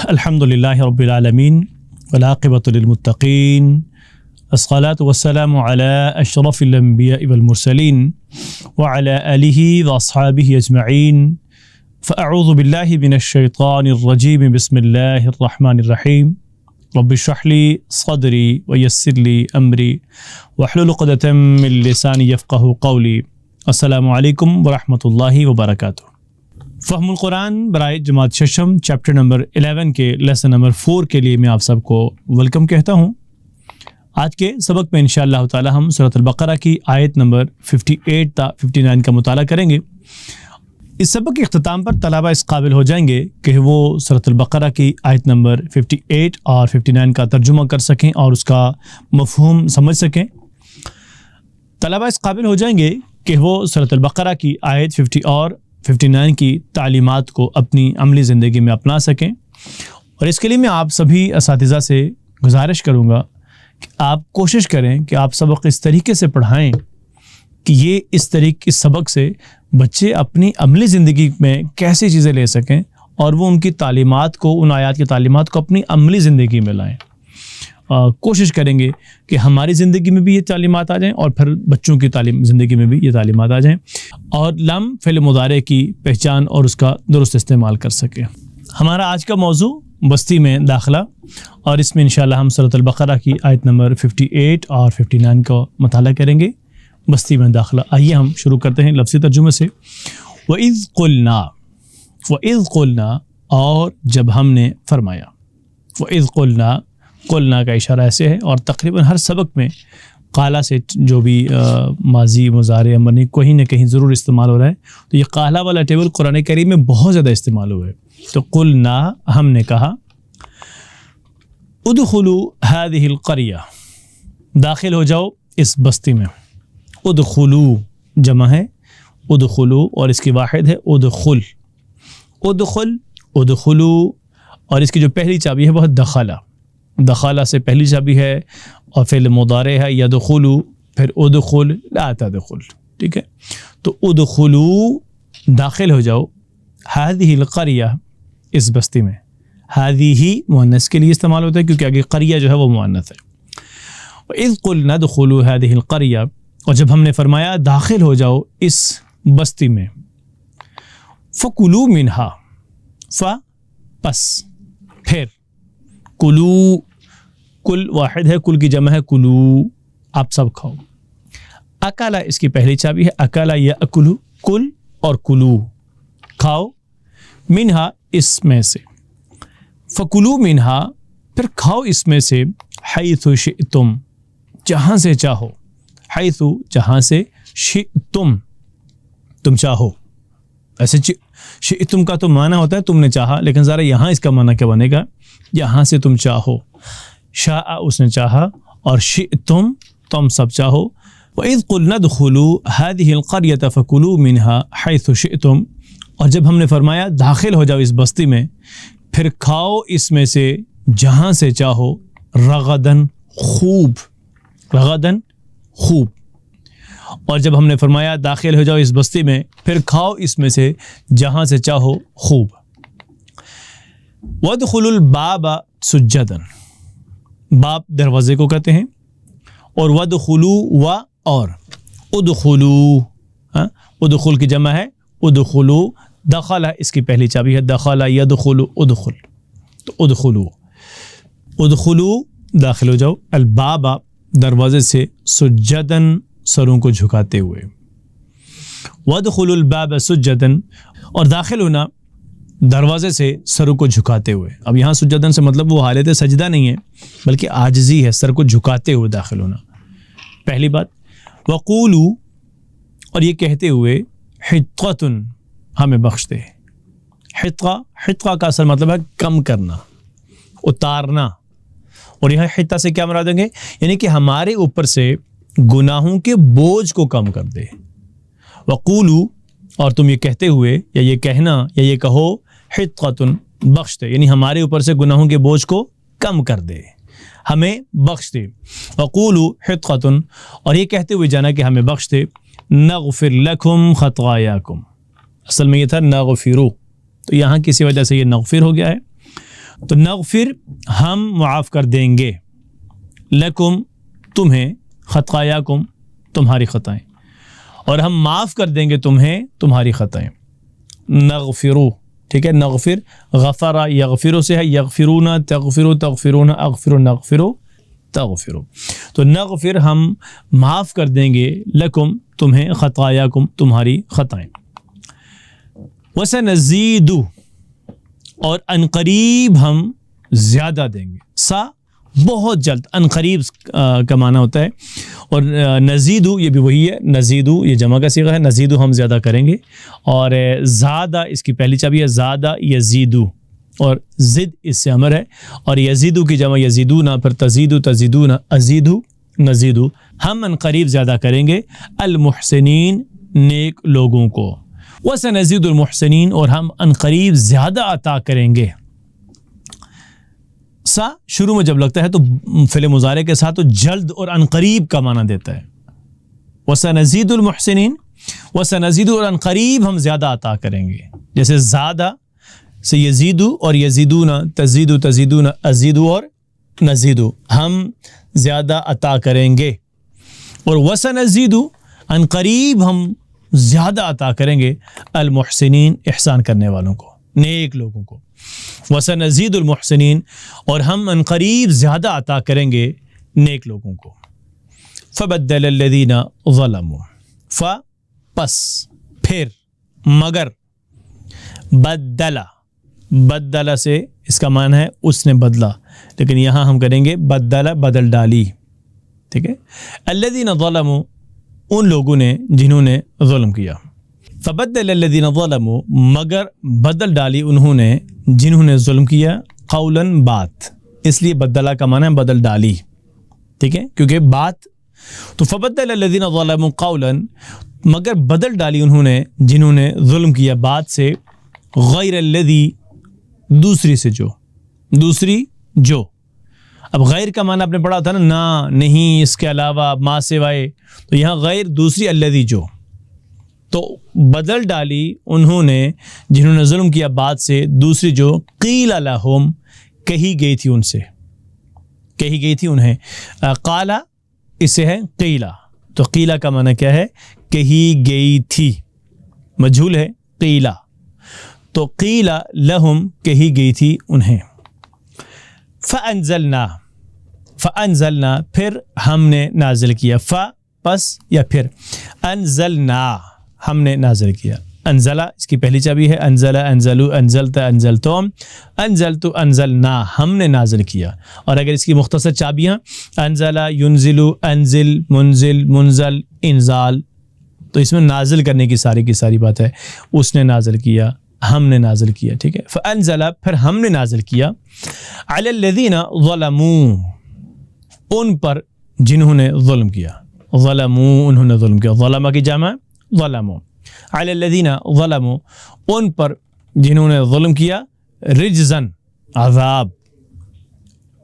الحمد للہ رب العالمین والعاقبۃ للمتقین الصلاۃ والسلام علی اشرف الانبیاء والمرسلین وعلی آلہ واصحابہ اجمعین فاعوذ باللہ من الشیطان الرجیم بسم اللہ الرحمن الرحیم رب اشرح لی صدری ویسر لی امری واحلل عقدۃ من لسانی یفقہوا قولی۔ السلام علیکم ورحمۃ اللہ وبرکاتہ۔ فہم القرآن برائے جماعت ششم چیپٹر نمبر 11 کے لیسن نمبر 4 کے لیے میں آپ سب کو ویلکم کہتا ہوں۔ آج کے سبق میں انشاءاللہ تعالی ہم سورۃ البقرہ کی آیت نمبر 58 تا 59 کا مطالعہ کریں گے۔ اس سبق کے اختتام پر طلبہ اس قابل ہو جائیں گے کہ وہ سورۃ البقرہ کی آیت نمبر 58 اور 59 کا ترجمہ کر سکیں اور اس کا مفہوم سمجھ سکیں۔ طلبہ اس قابل ہو جائیں گے کہ وہ سورۃ البقرہ کی آیت 50 اور 59 کی تعلیمات کو اپنی عملی زندگی میں اپنا سکیں، اور اس کے لیے میں آپ سبھی اساتذہ سے گزارش کروں گا کہ آپ کوشش کریں کہ آپ سبق اس طریقے سے پڑھائیں کہ یہ اس طریقے کے سبق سے بچے اپنی عملی زندگی میں کیسی چیزیں لے سکیں اور وہ ان کی تعلیمات کو، ان آیات کی تعلیمات کو اپنی عملی زندگی میں لائیں۔ کوشش کریں گے کہ ہماری زندگی میں بھی یہ تعلیمات آ جائیں اور پھر بچوں کی زندگی میں بھی یہ تعلیمات آ جائیں، اور لم فعل مضارع کی پہچان اور اس کا درست استعمال کر سکیں۔ ہمارا آج کا موضوع بستی میں داخلہ، اور اس میں انشاءاللہ ہم سورۃ البقرہ کی آیت نمبر 58 اور 59 کا مطالعہ کریں گے۔ بستی میں داخلہ، آئیے ہم شروع کرتے ہیں لفظی ترجمے سے۔ وَإِذْ قُلْنَا، اور جب ہم نے فرمایا۔ وَإِذْ قُلْنَا، قلنا کا اشارہ ایسے ہے، اور تقریباً ہر سبق میں قالا سے جو بھی ماضی مضارع امر کہیں نہ کہیں ضرور استعمال ہو رہا ہے، تو یہ قالا والا ٹیبل قرآن کریم میں بہت زیادہ استعمال ہوا ہے۔ تو قلنا، ہم نے کہا، ادخلوا هذه القرية، داخل ہو جاؤ اس بستی میں۔ ادخلوا جمع ہے ادخلوا، اور اس کی واحد ہے ادخل۔ ادخلوا، اور اس کی جو پہلی چابی ہے وہ دخلا۔ دخلا سے پہلی چابی ہے، اور فعل مضارع ہے یدخلو، پھر ادخل لا تدخل، ٹھیک ہے۔ تو ادخلو، داخل ہو جاؤ، هذه القرية، اس بستی میں۔ هذه مؤنث کے لیے استعمال ہوتا ہے کیونکہ آگے قریہ جو ہے وہ مؤنث ہے۔ وَإِذْ قُلْنَا ادْخُلُوا هَذِهِ الْقَرْيَةَ، اور جب ہم نے فرمایا داخل ہو جاؤ اس بستی میں۔ فَكُلُوا مِنْهَا، پس، پھر، کلو، کل واحد ہے، کل کی جمع ہے کلو، آپ سب کھاؤ۔ اکالا اس کی پہلی چابی ہے، اکالا یا اکلو، کل اور کلو، کھاؤ، منہا اس میں سے، فکلو منہا، پھر کھاؤ اس میں سے، حیث شئتم، جہاں سے چاہو، حیث جہاں سے، شئتم تم چاہو۔ ایسے شئتم کا تو معنی ہوتا ہے تم نے چاہا، لیکن ذرا یہاں اس کا معنی کیا بنے گا؟ یہاں سے تم چاہو، شاء اس نے چاہا، اور شئتم تم سب چاہو۔ وَإِذْ قُلْنَا ادْخُلُوا هَذِهِ الْقَرْيَةَ فَكُلُوا مِنْهَا حَيْثُ شِئْتُمْ، اور جب ہم نے فرمایا داخل ہو جاؤ اس بستی میں، پھر کھاؤ اس میں سے جہاں سے چاہو، رغدن، خوب، رغدن، خوب۔ اور جب ہم نے فرمایا داخل ہو جاؤ اس بستی میں، پھر کھاؤ اس میں سے جہاں سے چاہو، خوب۔ وَادْخُلُوا الْبَابَ سُجَّدًا، باب دروازے کو کہتے ہیں، اور وَادْخُلُوا اور ادخلوا، ادخل کی جمع ہے ادخلوا، دخل اس کی پہلی چابی ہے، دخل یدخل، ادخل، تو ادخلوا داخل ہو جاؤ، الباب دروازے سے، سجدن سروں کو جھکاتے ہوئے۔ وَادْخُلُوا الْبَابَ سُجَّدًا، اور داخل ہونا دروازے سے سروں کو جھکاتے ہوئے۔ اب یہاں سجدن سے مطلب وہ حالت سجدہ نہیں ہے، بلکہ عاجزی ہے، سر کو جھکاتے ہوئے داخل ہونا، پہلی بات۔ وَقُولُوا، اور یہ کہتے ہوئے، حِطَّةٌ، ہمیں بخش دے۔ حِطَّہ کا اصل مطلب ہے کم کرنا، اتارنا، اور یہاں حِطَّہ سے کیا مراد ہوں گے؟ یعنی کہ ہمارے اوپر سے گناہوں کے بوجھ کو کم کر دے۔ وَقُولُوا، اور تم یہ کہتے ہوئے، یا یہ کہنا، یا یہ کہو، حِطَّةٌ، بخش دے، یعنی ہمارے اوپر سے گناہوں کے بوجھ کو کم کر دے، ہمیں بخش دے۔ وَقُولُوا حِطَّةٌ، اور یہ کہتے ہوئے جانا کہ ہمیں بخش دے، نغفر لکم خطایاکم، اصل میں یہ تھا نغفرو، تو یہاں کسی وجہ سے یہ نغفر ہو گیا ہے، تو نغفر ہم معاف کر دیں گے، لکم تمہیں، خطایاکم تمہاری خطائیں، اور ہم معاف کر دیں گے تمہیں تمہاری خطائیں۔ نغفرو، ٹھیک ہے، نغفر غفرا یغفرو سے ہے، یغفرون تغفرو تغفرون اغفرو نغفرو تغفرو، تو نغفر ہم معاف کر دیں گے، لکم تمہیں، خطایاکم تمہاری خطائیں۔ وسنزید، اور عنقریب ہم زیادہ دیں گے، سا بہت جلد، عنقریب کا معنی ہوتا ہے، اور نزیدو یہ بھی وہی ہے، نزیدو یہ جمع کا صیغہ ہے، نزیدو ہم زیادہ کریں گے، اور زادہ اس کی پہلی چابی ہے، زادہ یزیدو، اور زد اس سے امر ہے، اور یزیدو کی جمع یزیدونا، پھر تزیدو تزیدون، ازیدو نزیدو، ہم عنقریب زیادہ کریں گے المحسنین نیک لوگوں کو، وسنزید المحسنین اور ہم عنقریب زیادہ عطا کریں گے۔ سا شروع میں جب لگتا ہے تو فعل مضارع کے ساتھ تو جلد اور عنقریب کا معنی دیتا ہے، وسنزید المحسنین، وسنزید اور عنقریب ہم زیادہ عطا کریں گے، جیسے زادہ سے یزیدو اور یزیدون، تزیدو تزیدون، ازیدو اور نزیدو، ہم زیادہ عطا کریں گے، اور وسنزیدو عنقریب ہم زیادہ عطا کریں گے المحسنین احسان کرنے والوں کو، نیک لوگوں کو، وسنزید المحسنین اور ہم عنقریب زیادہ عطا کریں گے نیک لوگوں کو۔ فبدل الذین ظلموا، پس پھر، مگر، بدلا، بدلا سے اس کا معنی ہے اس نے بدلا، لیکن یہاں ہم کریں گے بدلا بدل ڈالی، ٹھیک ہے، الذین ظلموا ان لوگوں نے جنہوں نے ظلم کیا، فبدل الذین ظلموا مگر بدل ڈالی انہوں نے جنہوں نے ظلم کیا، قولاً بات، اس لیے بدلا کا معنی ہے بدل ڈالی، ٹھیک ہے، کیونکہ بات، تو فبدل الذین ظلموا قولاً مگر بدل ڈالی انہوں نے جنہوں نے ظلم کیا بات سے، غیر الذی دوسری سے دوسری جو، اب غیر کا معنی آپ نے پڑھا تھا نا، نہ، نہیں، اس کے علاوہ، ما سوائے، تو یہاں غیر دوسری، الذی جو، تو بدل ڈالی انہوں نے جنہوں نے ظلم کیا بات سے دوسری جو، قیل لہم کہی گئی تھی ان سے، کہی گئی تھی انہیں، قالا اس سے ہے قیلا، تو قیلا کا معنی کیا ہے، کہی گئی تھی، مجھول ہے قیلا، تو قیلا لہم کہی گئی تھی انہیں، فانزلنا پھر ہم نے نازل کیا، پس یا پھر، انزلنا ہم نے نازل کیا، انزلہ اس کی پہلی چابی ہے، انزلہ انزلو انزلت انزلتم، انزلتو انزلنا ہم نے نازل کیا، اور اگر اس کی مختصر چابیاں، انزلہ ینزلو، انزل منزل منزل انزال، تو اس میں نازل کرنے کی ساری بات ہے، اس نے نازل کیا، ہم نے نازل کیا، ٹھیک ہے، فانزل پھر ہم نے نازل کیا، علی الذین ظلموا ان پر جنہوں نے ظلم کیا، ظلموا انہوں نے ظلم کیا، ظلمہ کی جمع ظلموا، علی الذین ظلموا ان پر جنہوں نے ظلم کیا، رجزن عذاب،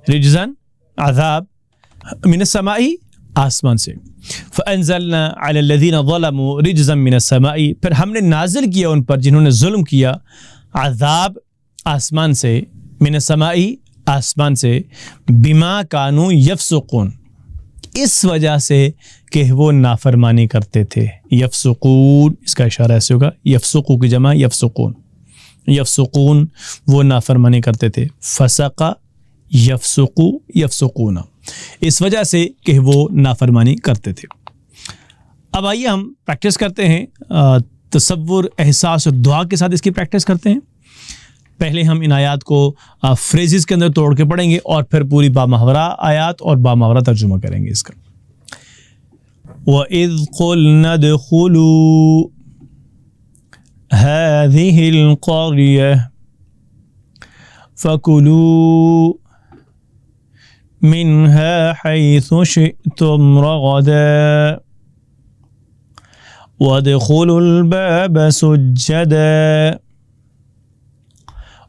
رجزن عذاب، من السماء آسمان سے، فانزلنا علی الذین ظلموا رجزا من السماء پھر ہم نے نازل کیا ان پر جنہوں نے ظلم کیا عذاب آسمان سے، من السماء آسمان سے، بما کانوا یفسقون اس وجہ سے کہ وہ نافرمانی کرتے تھے، یفسقون اس کا اشارہ ایسے ہوگا، یفسقو کی جمع یفسقون، یفسقون وہ نافرمانی کرتے تھے، فسقا یفسقو یفسقون اس وجہ سے کہ وہ نافرمانی کرتے تھے۔ اب آئیے ہم پریکٹس کرتے ہیں، تصور، احساس اور دعا کے ساتھ اس کی پریکٹس کرتے ہیں۔ پہلے ہم ان آیات کو فریزز کے اندر توڑ کے پڑھیں گے اور پھر پوری بامحورہ آیات اور بامحورہ ترجمہ کریں گے اس کا۔ وَإِذْ قُلْنَا ادْخُلُوا هَذِهِ الْقَرْيَةَ فَكُلُوا مِنْهَا حَيْثُ شِئْتُمْ رَغَدًا وَادْخُلُوا الْبَابَ سُجَّدًا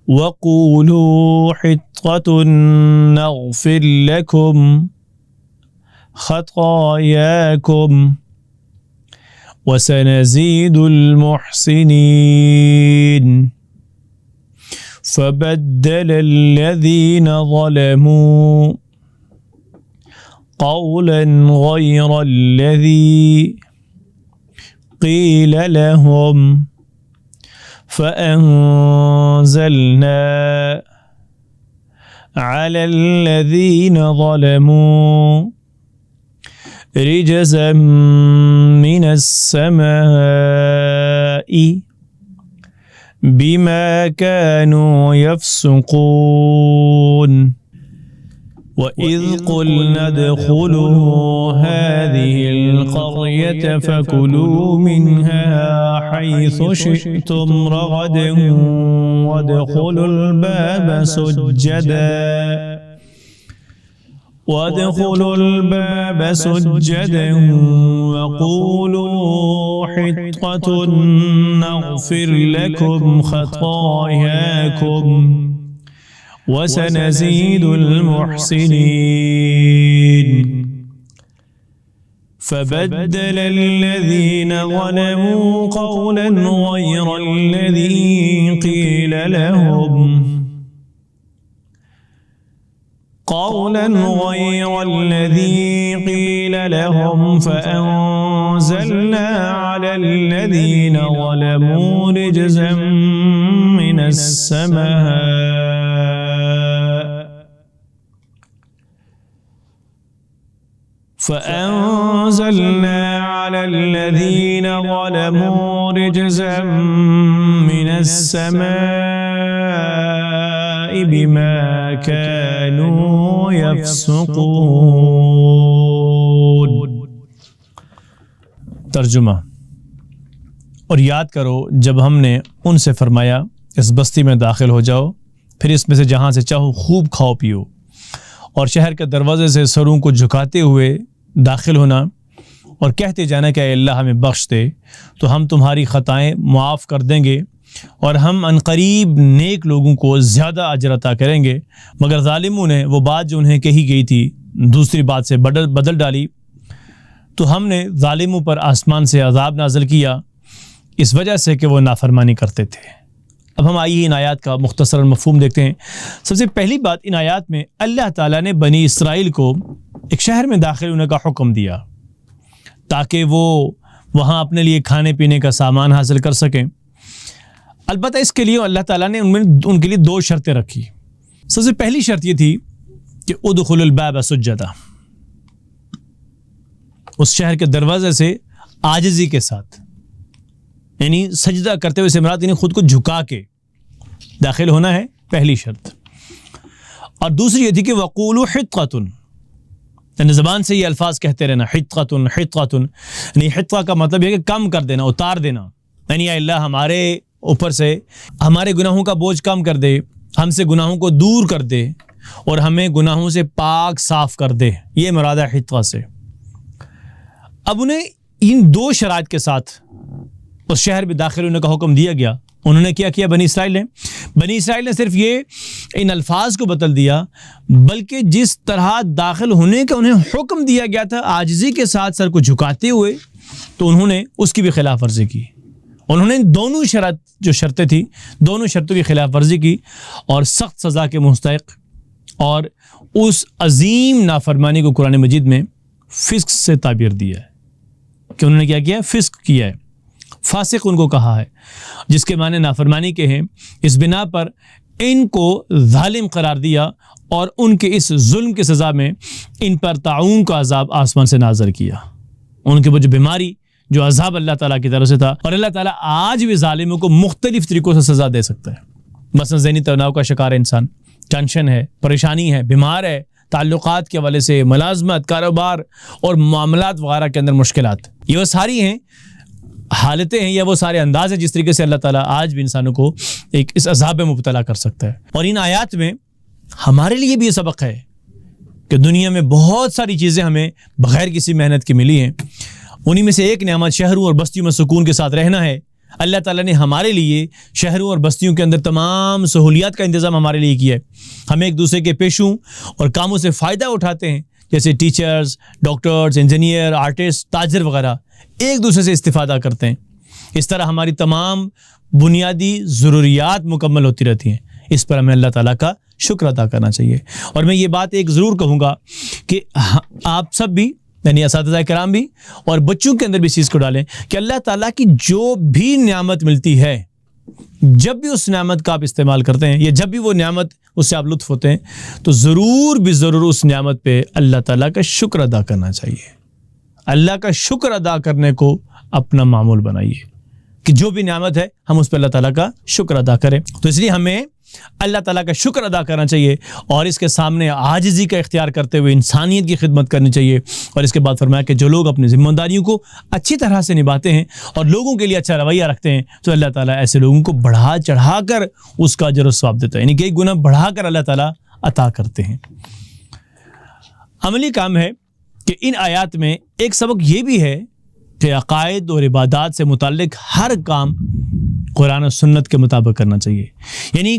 وَقُولُوا حِطَّةٌ نَغْفِرْ لَكُمْ خَطَايَاكُمْ وَسَنَزِيدُ الْمُحْسِنِينَ فبدل الذين ظلموا قولا غير الذي قيل لهم فأنزلنا على الذين ظلموا رجزا من السماء بما كانوا يفسقون وَإِذْ قُلْنَا ادْخُلُوا هَٰذِهِ الْقَرْيَةَ فَكُلُوا مِنْهَا حَيْثُ شِئْتُمْ رَغَدًا وَادْخُلُوا الْبَابَ سُجَّدًا وَقُولُوا حِطَّةٌ نَغْفِرْ لَكُمْ خَطَايَاكُمْ وَسَنَزِيدُ الْمُحْسِنِينَ فَبَدَّلَ الَّذِينَ ظَلَمُوا قَوْلًا غَيْرَ الَّذِي قِيلَ لَهُمْ فَأَنزَلْنَا عَلَى الَّذِينَ ظَلَمُوا رِجْزًا مِّنَ السَّمَاءِ فَأَنزَلْنَا عَلَى الَّذِينَ ظَلَمُوا رِجْزًا مِّنَ السَّمَاءِ بِمَا كَانُوا يَفْسُقُونَ۔ ترجمہ: اور یاد کرو جب ہم نے ان سے فرمایا اس بستی میں داخل ہو جاؤ، پھر اس میں سے جہاں سے چاہو خوب کھاؤ پیو، اور شہر کے دروازے سے سروں کو جھکاتے ہوئے داخل ہونا اور کہتے جانا کہ اے اللہ ہمیں بخش دے تو ہم تمہاری خطائیں معاف کر دیں گے اور ہم عنقریب نیک لوگوں کو زیادہ اجر عطا کریں گے۔ مگر ظالموں نے وہ بات جو انہیں کہی گئی تھی دوسری بات سے بدل ڈالی، تو ہم نے ظالموں پر آسمان سے عذاب نازل کیا اس وجہ سے کہ وہ نافرمانی کرتے تھے۔ اب ہم آئیے ان آیات کا مختصراً مفہوم دیکھتے ہیں۔ سب سے پہلی بات، ان آیات میں اللہ تعالیٰ نے بنی اسرائیل کو ایک شہر میں داخل ہونے کا حکم دیا تاکہ وہ وہاں اپنے لیے کھانے پینے کا سامان حاصل کر سکیں۔ البتہ اس کے لیے اللہ تعالیٰ نے ان کے لیے دو شرطیں رکھی۔ سب سے پہلی شرط یہ تھی کہ ادخلوا الباب سجدا، اس شہر کے دروازے سے عاجزی کے ساتھ، یعنی سجدہ کرتے ہوئے مراد یعنی خود کو جھکا کے داخل ہونا ہے، پہلی شرط۔ اور دوسری یہ تھی کہ وقولوا حطۃ، یعنی زبان سے یہ الفاظ کہتے رہنا، حطۃ حطۃ، یعنی حطہ کا مطلب یہ کہ کم کر دینا، اتار دینا، یعنی اے اللہ ہمارے اوپر سے ہمارے گناہوں کا بوجھ کم کر دے، ہم سے گناہوں کو دور کر دے اور ہمیں گناہوں سے پاک صاف کر دے، یہ مراد ہے حطہ سے۔ اب انہیں ان دو شرائط کے ساتھ اس شہر میں داخل ہونے کا حکم دیا گیا۔ انہوں نے کیا کیا؟ بنی اسرائیل نے صرف یہ ان الفاظ کو بدل دیا، بلکہ جس طرح داخل ہونے کا انہیں حکم دیا گیا تھا عاجزی کے ساتھ سر کو جھکاتے ہوئے، تو انہوں نے اس کی بھی خلاف ورزی کی۔ انہوں نے دونوں شرطیں تھیں، دونوں شرطوں کی خلاف ورزی کی اور سخت سزا کے مستحق اور اس عظیم نافرمانی کو قرآن مجید میں فسق سے تعبیر دیا ہے کہ انہوں نے کیا کیا؟ فسق کیا ہے، فاسق ان کو کہا ہے، جس کے معنی نافرمانی کے ہیں۔ اس بنا پر ان کو ظالم قرار دیا اور ان کے اس ظلم کی سزا میں ان پر طاعون کا عذاب آسمان سے نازل کیا، ان کے وہ جو بیماری، جو عذاب اللہ تعالیٰ کی طرف سے تھا۔ اور اللہ تعالیٰ آج بھی ظالموں کو مختلف طریقوں سے سزا دے سکتا ہے۔ مثلا ذہنی تناؤ کا شکار ہے انسان، ٹینشن ہے، پریشانی ہے، بیمار ہے، تعلقات کے حوالے سے، ملازمت، کاروبار اور معاملات وغیرہ کے اندر مشکلات، یہ وہ ساری ہیں حالتیں ہیں یا وہ سارے انداز ہیں جس طریقے سے اللہ تعالیٰ آج بھی انسانوں کو ایک اس عذاب میں مبتلا کر سکتا ہے۔ اور ان آیات میں ہمارے لیے بھی یہ سبق ہے کہ دنیا میں بہت ساری چیزیں ہمیں بغیر کسی محنت کے ملی ہیں، انہی میں سے ایک نعمت شہروں اور بستیوں میں سکون کے ساتھ رہنا ہے۔ اللہ تعالیٰ نے ہمارے لیے شہروں اور بستیوں کے اندر تمام سہولیات کا انتظام ہمارے لیے کیا ہے۔ ہم ایک دوسرے کے پیشوں اور کاموں سے فائدہ اٹھاتے ہیں، جیسے ٹیچرز، ڈاکٹرز، انجینئر، آرٹسٹ، تاجر وغیرہ ایک دوسرے سے استفادہ کرتے ہیں۔ اس طرح ہماری تمام بنیادی ضروریات مکمل ہوتی رہتی ہیں۔ اس پر ہمیں اللہ تعالیٰ کا شکر ادا کرنا چاہیے۔ اور میں یہ بات ایک ضرور کہوں گا کہ آپ سب بھی یعنی اساتذہ کرام بھی اور بچوں کے اندر بھی اس چیز کو ڈالیں کہ اللہ تعالیٰ کی جو بھی نعمت ملتی ہے، جب بھی اس نعمت کا آپ استعمال کرتے ہیں یا جب بھی وہ نعمت اس سے آپ لطف ہوتے ہیں تو ضرور بھی ضرور اس نعمت پہ اللہ تعالیٰ کا شکر ادا کرنا چاہیے۔ اللہ کا شکر ادا کرنے کو اپنا معمول بنائیے کہ جو بھی نعمت ہے ہم اس پہ اللہ تعالیٰ کا شکر ادا کریں۔ تو اس لیے ہمیں اللہ تعالیٰ کا شکر ادا کرنا چاہیے اور اس کے سامنے عاجزی کا اختیار کرتے ہوئے انسانیت کی خدمت کرنی چاہیے۔ اور اس کے بعد فرمایا کہ جو لوگ اپنی ذمہ داریوں کو اچھی طرح سے نبھاتے ہیں اور لوگوں کے لیے اچھا رویہ رکھتے ہیں تو اللہ تعالیٰ ایسے لوگوں کو بڑھا چڑھا کر اس کا اجر و ثواب دیتا ہے، یعنی کہ ایک گنا بڑھا کر اللہ تعالیٰ عطا کرتے ہیں۔ عملی کام ہے کہ ان آیات میں ایک سبق یہ بھی ہے کہ عقائد اور عبادات سے متعلق ہر کام قرآن و سنت کے مطابق کرنا چاہیے۔ یعنی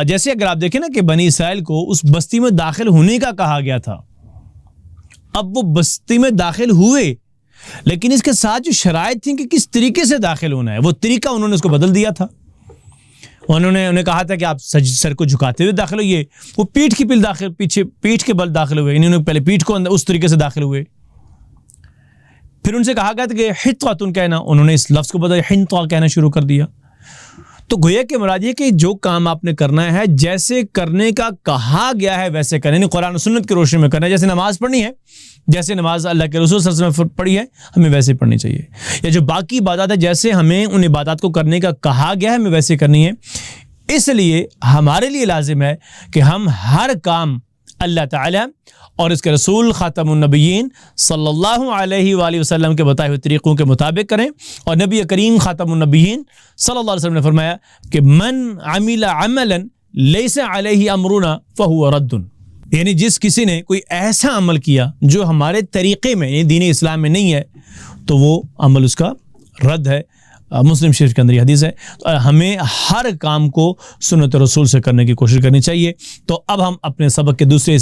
جیسے اگر آپ دیکھیں نا کہ بنی اسرائیل کو اس بستی میں داخل ہونے کا کہا گیا تھا، اب وہ بستی میں داخل ہوئے لیکن اس کے ساتھ جو شرائط تھیں کہ کس طریقے سے داخل ہونا ہے وہ طریقہ انہوں نے اس کو بدل دیا تھا۔ انہیں کہا تھا کہ آپ سر کو جھکاتے ہوئے داخل ہوئیے، وہ پیٹھ کے بل داخل ہوئے، انہوں نے پہلے پیٹھ کو اس طریقے سے داخل ہوئے۔ پھر ان سے کہا گیا تھا کہ حطوۃ کہنا، انہوں نے اس لفظ کو بدل حنطوا کہنا شروع کر دیا۔ تو گویا کہ مراد یہ کہ جو کام آپ نے کرنا ہے جیسے کرنے کا کہا گیا ہے ویسے کرنا، یعنی قرآن و سنت کی روشنی میں کرنا ہے۔ جیسے نماز پڑھنی ہے، جیسے نماز اللہ کے رسول صلی اللہ علیہ وسلم پڑھی ہے ہمیں ویسے پڑھنی چاہیے، یا جو باقی عبادات ہے جیسے ہمیں ان عبادات کو کرنے کا کہا گیا ہے ہمیں ویسے کرنی ہے۔ اس لیے ہمارے لیے لازم ہے کہ ہم ہر کام اللہ تعالیٰ اور اس کے رسول خاتم النبیین صلی اللہ علیہ وآلہ وسلم کے بتائے ہوئے طریقوں کے مطابق کریں۔ اور نبی کریم خاتم النبیین صلی اللہ علیہ وسلم نے فرمایا کہ من عمل عملا لیس علیہ امرنا فہو رد، یعنی جس کسی نے کوئی ایسا عمل کیا جو ہمارے طریقے میں یعنی دین اسلام میں نہیں ہے تو وہ عمل اس کا رد ہے۔ مسلم شریف کے اندر یہ حدیث ہے۔ ہمیں ہر کام کو سنت رسول سے کرنے کی کوشش کرنی چاہیے۔ تو اب ہم اپنے سبق کے دوسرے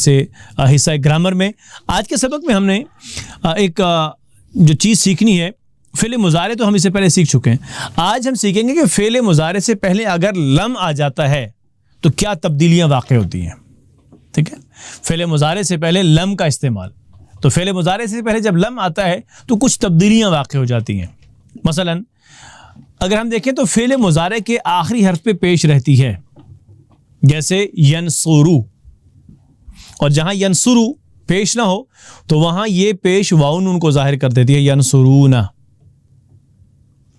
حصہ گرامر میں، آج کے سبق میں ہم نے ایک جو چیز سیکھنی ہے، فعل مضارع تو ہم اس سے پہلے سیکھ چکے ہیں، آج ہم سیکھیں گے کہ فعل مضارع سے پہلے اگر لم آ جاتا ہے تو کیا تبدیلیاں واقع ہوتی ہیں۔ ٹھیک ہے، فعل مضارع سے پہلے لم کا استعمال، تو فعل مضارع سے پہلے جب لم آتا ہے تو کچھ تبدیلیاں واقع ہو جاتی ہیں۔ مثلاً اگر ہم دیکھیں تو فعل مضارع کے آخری حرف پہ پیش رہتی ہے، جیسے ینصرو، اور جہاں ینصرو پیش نہ ہو تو وہاں یہ پیش واو نون کو ظاہر کر دیتی ہے، ینصرون۔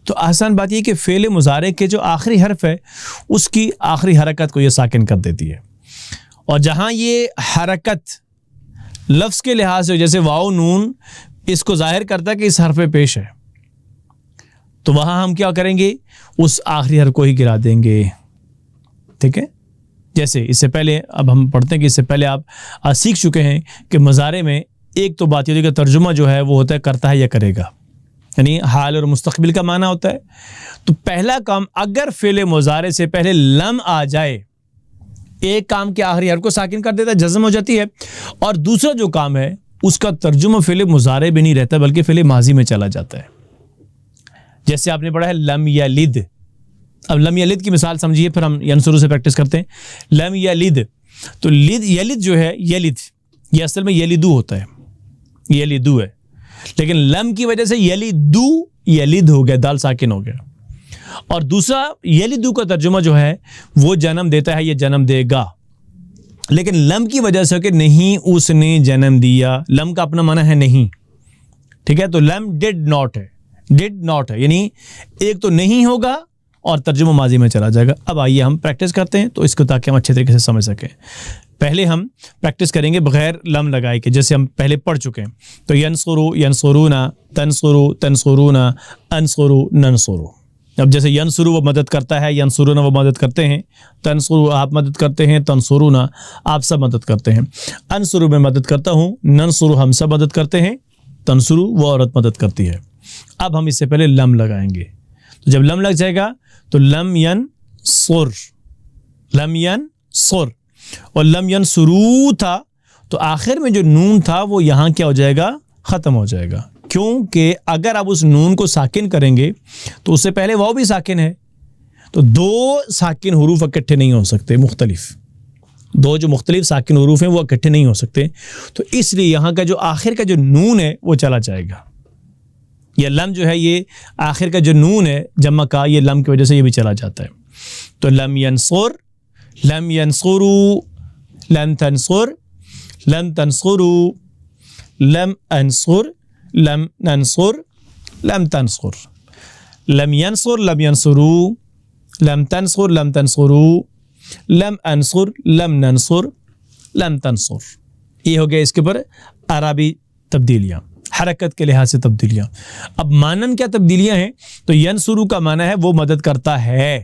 تو آسان بات یہ کہ فعل مضارع کے جو آخری حرف ہے اس کی آخری حرکت کو یہ ساکن کر دیتی ہے، اور جہاں یہ حرکت لفظ کے لحاظ سے جیسے واو نون اس کو ظاہر کرتا ہے کہ اس حرف پہ پیش ہے، تو وہاں ہم کیا کریں گے، اس آخری حرف کو ہی گرا دیں گے۔ ٹھیک ہے، جیسے اس سے پہلے اب ہم پڑھتے ہیں کہ اس سے پہلے آپ سیکھ چکے ہیں کہ مضارع میں ایک تو بات یہ ہوتی ہے کہ ترجمہ جو ہے وہ ہوتا ہے کرتا ہے یا کرے گا، یعنی حال اور مستقبل کا معنی ہوتا ہے۔ تو پہلا کام اگر فعل مضارع سے پہلے لم آ جائے، ایک کام کے آخری حرف کو ساکن کر دیتا ہے، جزم ہو جاتی ہے، اور دوسرا جو کام ہے اس کا ترجمہ فعل مضارع بھی نہیں رہتا بلکہ فعل ماضی میں چلا جاتا ہے۔ جیسے آپ نے پڑھا ہے لم یلد، اب لم یلد کی مثال سمجھیے، پھر ہم ینصرو سے پریکٹس کرتے ہیں۔ لم یلد، تو یلد جو ہے یلد یہ اصل میں یلدو ہوتا ہے، یلدو ہے، لیکن لم کی وجہ سے یلدو یلد ہو گیا، دال ساکن ہو گیا۔ اور دوسرا یلدو کا ترجمہ جو ہے وہ جنم دیتا ہے، یہ جنم دے گا، لیکن لم کی وجہ سے کہ نہیں اس نے جنم دیا، لم کا اپنا معنی ہے نہیں۔ ٹھیک ہے، تو لم ڈڈ ناٹ ہے، ڈڈ ناٹ ہے، یعنی ایک تو نہیں ہوگا اور ترجمہ ماضی میں چلا جائے گا۔ اب آئیے ہم پریکٹس کرتے ہیں تو اس کو تاکہ ہم اچھے طریقے سے سمجھ سکیں۔ پہلے ہم پریکٹس کریں گے بغیر لم لگائے کے، جیسے ہم پہلے پڑھ چکے ہیں۔ تو ینصرو ینصرون، تنصرو تنصرون، انصرو ننصرو۔ اب جیسے ینصرو وہ مدد کرتا ہے، ینصرون وہ مدد کرتے ہیں، تنصرو آپ مدد کرتے ہیں، تنصرون آپ سب مدد کرتے ہیں، انصرو میں مدد کرتا ہوں، ننصرو ہم سب مدد کرتے ہیں، تنصرو وہ عورت مدد کرتی ہے۔ اب ہم اس سے پہلے لم لگائیں گے، تو جب لم لگ جائے گا تو لم ینصر، لم ینصر، اور لم ینصرو تھا تو آخر میں جو نون تھا وہ یہاں کیا ہو جائے گا، ختم ہو جائے گا، کیونکہ اگر آپ اس نون کو ساکن کریں گے تو اس سے پہلے واو بھی ساکن ہے، تو دو ساکن حروف اکٹھے نہیں ہو سکتے، مختلف دو جو مختلف ساکن حروف ہیں وہ اکٹھے نہیں ہو سکتے، تو اس لیے یہاں کا جو آخر کا جو نون ہے وہ چلا جائے گا. یہ لم جو ہے، یہ آخر کا جو نون ہے جمع کا، یہ لم کی وجہ سے یہ بھی چلا جاتا ہے. تو لم ینصر، لم ینصروا، لم تنصر، لم تنصروا، لم انصر، لم ننصر، لم تنصر، لم ینصر، لم ینصروا، لم تنصر، لم تنصروا، لم انصر، لم ننصر، لم تنصر. یہ ہو گیا اس کے اوپر عربی تبدیلیاں، حرکت کے لحاظ سے تبدیلیاں. اب مانن کیا تبدیلیاں ہیں؟ تو ینصرو کا معنی ہے وہ مدد کرتا ہے،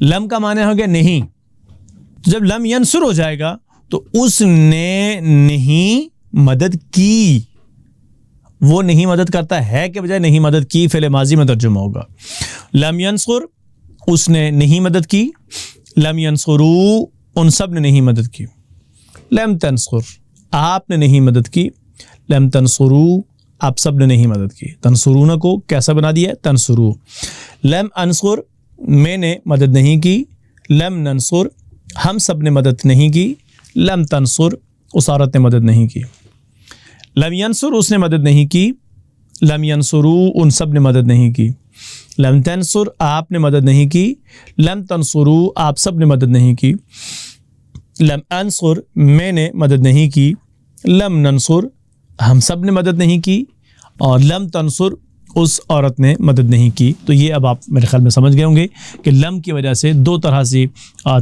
لم کا معنی ہو گیا نہیں. جب لم ینصر ہو جائے گا تو اس نے نہیں مدد کی، وہ نہیں مدد کرتا ہے کے بجائے نہیں مدد کی، فعل ماضی میں ترجمہ ہوگا. لم ینصر، اس نے نہیں مدد کی. لم ینصروا، ان سب نے نہیں مدد کی. لم تنصر، آپ نے نہیں مدد کی. لم تنصروا، آپ سب نے نہیں مدد کی. تنصرون کو کیسا بنا دیا ہے؟ تنصروا. لم انصر، میں نے مدد نہیں کی. لم ننصر، ہم سب نے مدد نہیں کی. لم تنصر، اس عورت نے مدد نہیں کی. لم ینصر، اس نے مدد نہیں کی. لم ینصروا، ان سب نے مدد نہیں کی. لم تنصر، آپ نے مدد نہیں کی. لم تنصروا، آپ سب نے مدد نہیں کی. لم انصر، میں نے مدد نہیں کی. لم ننصر، ہم سب نے مدد نہیں کی. اور لم تنصر، اس عورت نے مدد نہیں کی. تو یہ اب آپ میرے خیال میں سمجھ گئے ہوں گے کہ لم کی وجہ سے دو طرح سے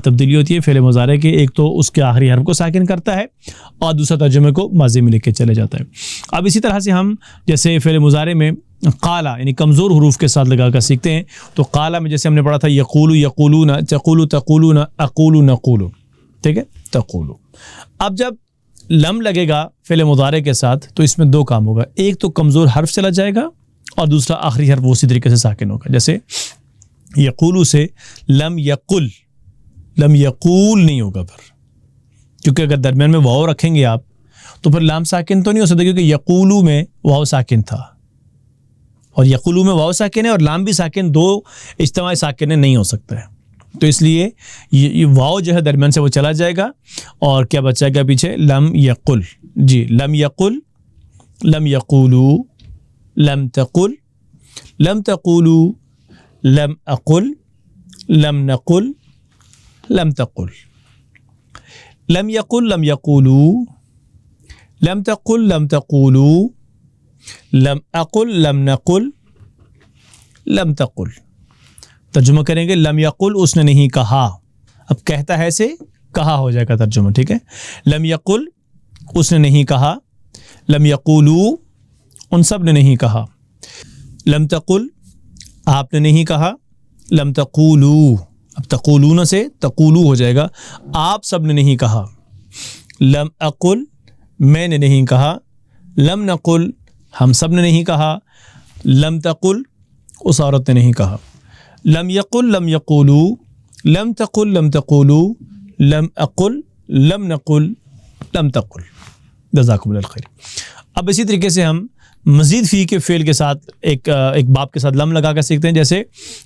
تبدیلی ہوتی ہے فعل مضارع کے. ایک تو اس کے آخری حرف کو ساکن کرتا ہے اور دوسرا ترجمے کو ماضی میں لے کے چلے جاتا ہے. اب اسی طرح سے ہم جیسے فعل مضارع میں قالا یعنی کمزور حروف کے ساتھ لگا کر سیکھتے ہیں. تو قالا میں جیسے ہم نے پڑھا تھا یقول یقولون، تقول تقولون، اقول نقول، ٹھیک ہے، تقول. اب جب لم لگے گا فعل مضارع کے ساتھ تو اس میں دو کام ہوگا. ایک تو کمزور حرف چلا جائے گا اور دوسرا آخری حرف اسی طریقے سے ساکن ہوگا. جیسے یقولو سے لم یقل، لم یقول نہیں ہوگا پھر، کیونکہ اگر درمیان میں واو رکھیں گے آپ تو پھر لام ساکن تو نہیں ہو سکتا، کیونکہ یقولو میں واو ساکن تھا اور یقولو میں واو ساکن ہے اور لام بھی ساکن، دو اجتماعی ساکن نہیں ہو سکتا ہے. تو اس لیے یہ واو جو ہے درمیان سے وہ چلا جائے گا اور کیا بچائے گا پیچھے؟ لم یقل. جی، لم یقل، لم یقولو، لم تقل، لم تقولو، لم اقل، لم نقل، لم تقل. لم یقل، لم یقولو، لم تقل، لم تقولو، لم اقل، لم نقل، لم تقل. ترجمہ کریں گے لم یقل، اس نے نہیں کہا. اب کہتا ہے سے کہا ہو جائے گا ترجمہ، ٹھیک ہے. لم یقل، اس نے نہیں کہا. لم یقولو، ان سب نے نہیں کہا. لم تقل، آپ نے نہیں کہا. لم تقولو، اب تقولون سے تقولو ہو جائے گا، آپ سب نے نہیں کہا. لم اقل، میں نے نہیں کہا. لم نقل، ہم سب نے نہیں کہا. لم تقل، اس عورت نے نہیں کہا. لم یقل، لم یقولو، لم تقل، لم تقولو، لم اقل، لم نقل، لم تقل. جزاکم اللہ خیر. اب اسی طریقے سے ہم مزید فی کے فعل کے ساتھ ایک باب کے ساتھ لم لگا کر سیکھتے ہیں. جیسے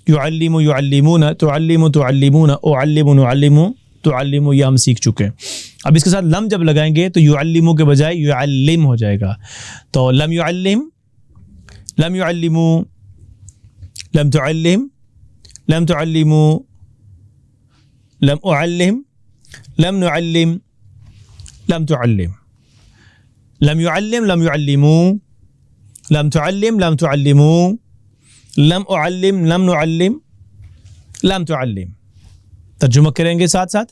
یعلم یعلمون، تعلم تعلمون، اعلم نعلم، تعلم، یہ ہم سیکھ چکے ہیں. اب اس کے ساتھ لم جب لگائیں گے تو یعلم کے بجائے یعلم ہو جائے گا. تو لم یعلم، لم یعلمو، لم تعلم، لم تعلمو، لم اعلم، لم نعلم، لم تعلم. لم يعلم، لم يعلمو، لم تعلم، لم تعلمو، لم اعلم، لم نعلم، لم تعلم. ترجمہ کریں گے ساتھ ساتھ.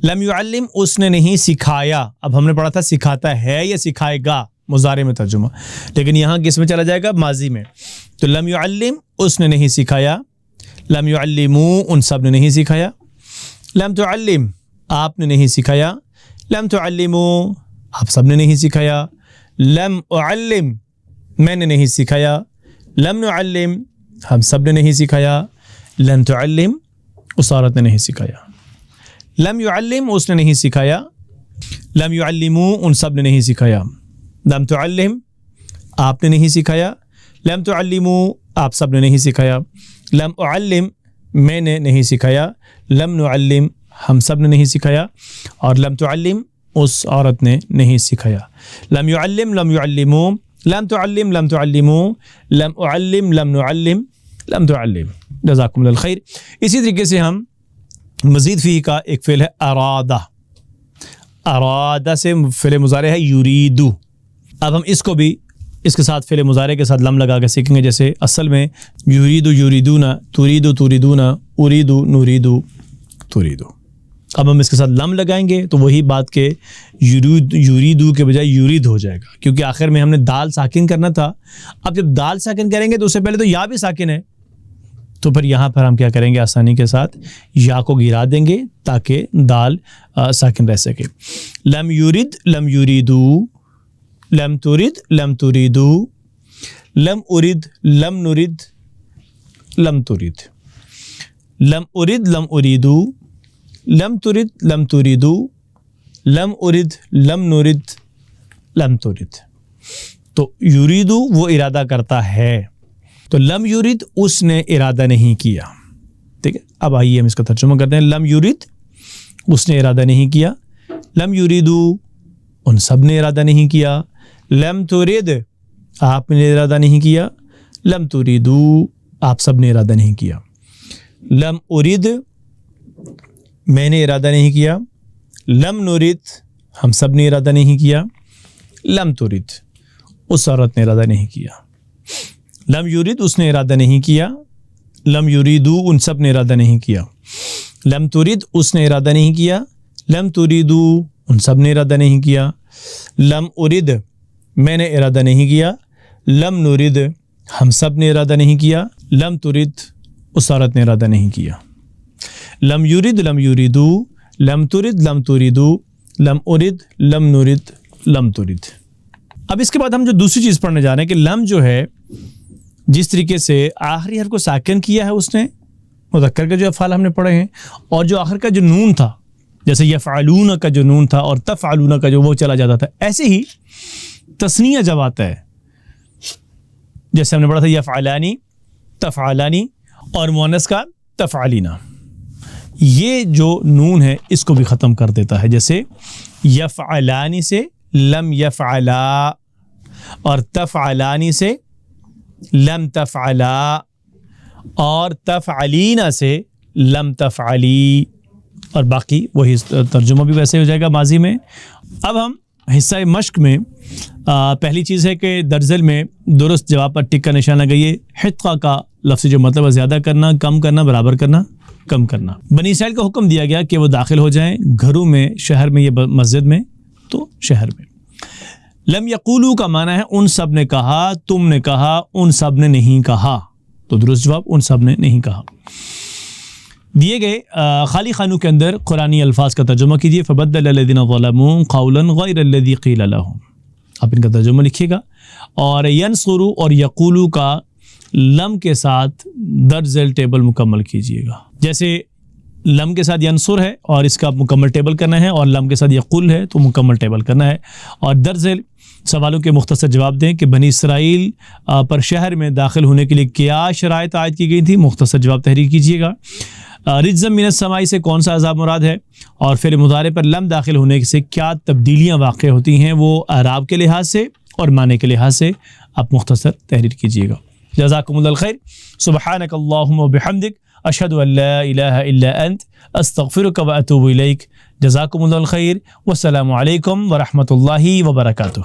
لم يعلم، اس نے نہیں سکھایا. اب ہم نے پڑھا تھا سکھاتا ہے یا سکھائے گا مضارع میں ترجمہ، لیکن یہاں کس میں چلا جائے گا؟ ماضی میں. تو لم يعلم، اس نے نہیں سکھایا. لم يعلمو، ان سب نے نہیں سکھایا. لم تعلم، آپ نے نہیں سکھایا. لم تعلمو، آپ سب نے نہیں سکھایا. لم اعلم، میں نے نہیں سکھایا. لم نعلم، ہم سب نے نہیں سکھایا. لم تعلم، اس عورت نے نہیں سکھایا. لم يعلم، اس نے نہیں سکھایا. لم يعلمو، ان سب نے نہیں سکھایا. لم تعلم، آپ نے نہیں سکھایا. لم تعلمو، آپ سب نے نہیں سکھایا. لم اعلم، میں نے نہیں سکھایا، لم نعلم ہم سب نے نہیں سکھایا، اور لم تعلم اس عورت نے نہیں سکھایا۔ لم يعلم لم يعلموا، لم تعلم لم تعلموا، لم اعلم لم نعلم لم تعلم۔ جزاکم اللہ الخیر۔ اسی طریقے سے ہم مزید فی کا ایک فعل ہے ارادہ، ارادہ سے فعل مضارع ہے یریدو۔ اب ہم اس کو بھی اس کے ساتھ فعل مضارع کے ساتھ لم لگا کے سیکھیں گے، جیسے اصل میں یریدو یریدون، تریدو تریدون، اریدو نریدو تریدو۔ اب ہم اس کے ساتھ لم لگائیں گے تو وہی بات کہ یریدو کے بجائے یرید ہو جائے گا، کیونکہ آخر میں ہم نے دال ساکن کرنا تھا۔ اب جب دال ساکن کریں گے تو اس سے پہلے تو یا بھی ساکن ہے، تو پھر یہاں پر ہم کیا کریں گے، آسانی کے ساتھ یا کو گرا دیں گے تاکہ دال ساکن رہ سکے۔ لم یرد لم یریدو، لم ترد لم تریدو، لم ارد لم نرد لم ترد، لم ارد لم اریدو، لم ترد لم تریدو، لم ارد لم نرد لم ترد۔ تو یریدو وہ ارادہ کرتا ہے، تو لم یرید اس نے ارادہ نہیں کیا۔ ٹھیک ہے، اب آئیے ہم اس کا ترجمہ کرتے ہیں۔ لم یرید اس نے ارادہ نہیں کیا، لم یریدو ان سب نے ارادہ نہیں کیا، لم ترد آپ نے ارادہ نہیں کیا، لم تریدو آپ سب نے ارادہ نہیں کیا، لم ارد میں نے ارادہ نہیں کیا، لم نرد ہم سب نے ارادہ نہیں کیا، لم ترد اس عورت نے ارادہ نہیں کیا، لم یرید اس نے ارادہ نہیں کیا، لم یریدو ان سب نے ارادہ نہیں کیا، لم ترد اس نے ارادہ نہیں کیا، لم تریدو ان سب نے ارادہ نہیں کیا، لم ارد میں نے ارادہ نہیں کیا، لم نرد ہم سب نے ارادہ نہیں کیا، لم ترد اس عورت نے ارادہ نہیں کیا۔ لم یرد لم یریدو، لم ترد لم تریدو، لم ارد لم نرد لم ترد۔ اب اس کے بعد ہم جو دوسری چیز پڑھنے جا رہے ہیں کہ لم جو ہے جس طریقے سے آخری حرف کو ساکن کیا ہے اس نے، مذکر کے جو افعال ہم نے پڑھے ہیں، اور جو آخر کا جو نون تھا، جیسے یفعلون کا جو نون تھا اور تفعلون کا جو وہ چلا جاتا تھا، ایسے ہی تثنیہ جب آتا ہے، جیسے ہم نے پڑھا تھا یفعلانی تفعلانی اور مؤنث کا تفعلینا، یہ جو نون ہے اس کو بھی ختم کر دیتا ہے، جیسے یفعلانی سے لم یفعلا اور تفعلانی سے لم تفعلا اور تفعلینا سے لم تفعلی، اور باقی وہی ترجمہ بھی ویسے ہو جائے گا ماضی میں۔ اب ہم حصہ مشق میں پہلی چیز ہے کہ درزل میں درست جواب پر ٹک کا نشان لگائیے۔ حتقہ کا لفظ جو مطلب ہے زیادہ کرنا، کم کرنا، برابر کرنا، کم کرنا۔ بنی اسرائیل کا حکم دیا گیا کہ وہ داخل ہو جائیں گھروں میں، شہر میں یا مسجد میں، تو شہر میں۔ لم یقولو کا معنی ہے ان سب نے کہا، تم نے کہا، ان سب نے نہیں کہا، تو درست جواب ان سب نے نہیں کہا۔ دیے گئے خالی خانوں کے اندر قرآنی الفاظ کا ترجمہ کیجیے۔ فبدل الذین ظلموا قولا غیر الذی قیل لهم، آپ ان کا ترجمہ لکھیے گا۔ اور ینصروا اور یقولوا کا لم کے ساتھ درج ذیل ٹیبل مکمل کیجیے گا، جیسے لم کے ساتھ ینصر ہے اور اس کا مکمل ٹیبل کرنا ہے، اور لم کے ساتھ یقول ہے تو مکمل ٹیبل کرنا ہے، اور درج ذیل سوالوں کے مختصر جواب دیں کہ بنی اسرائیل پر شہر میں داخل ہونے کے لیے کیا شرائط عائد کی گئی تھی، مختصر جواب تحریر کیجیے گا۔ رجزم من السماء سے کون سا عذاب مراد ہے، اور فعل مضارع پر لم داخل ہونے سے کیا تبدیلیاں واقع ہوتی ہیں، وہ اعراب کے لحاظ سے اور معنی کے لحاظ سے آپ مختصر تحریر کیجیے گا۔ جزاکم اللہ الخیر۔ سبحانک اللہم و بحمدک، اشہد ان لا الہ الا انت، استغفرک و اتوب الیک۔ جزاکم اللہ الخیر، والسلام علیکم ورحمۃ اللہ وبرکاتہ۔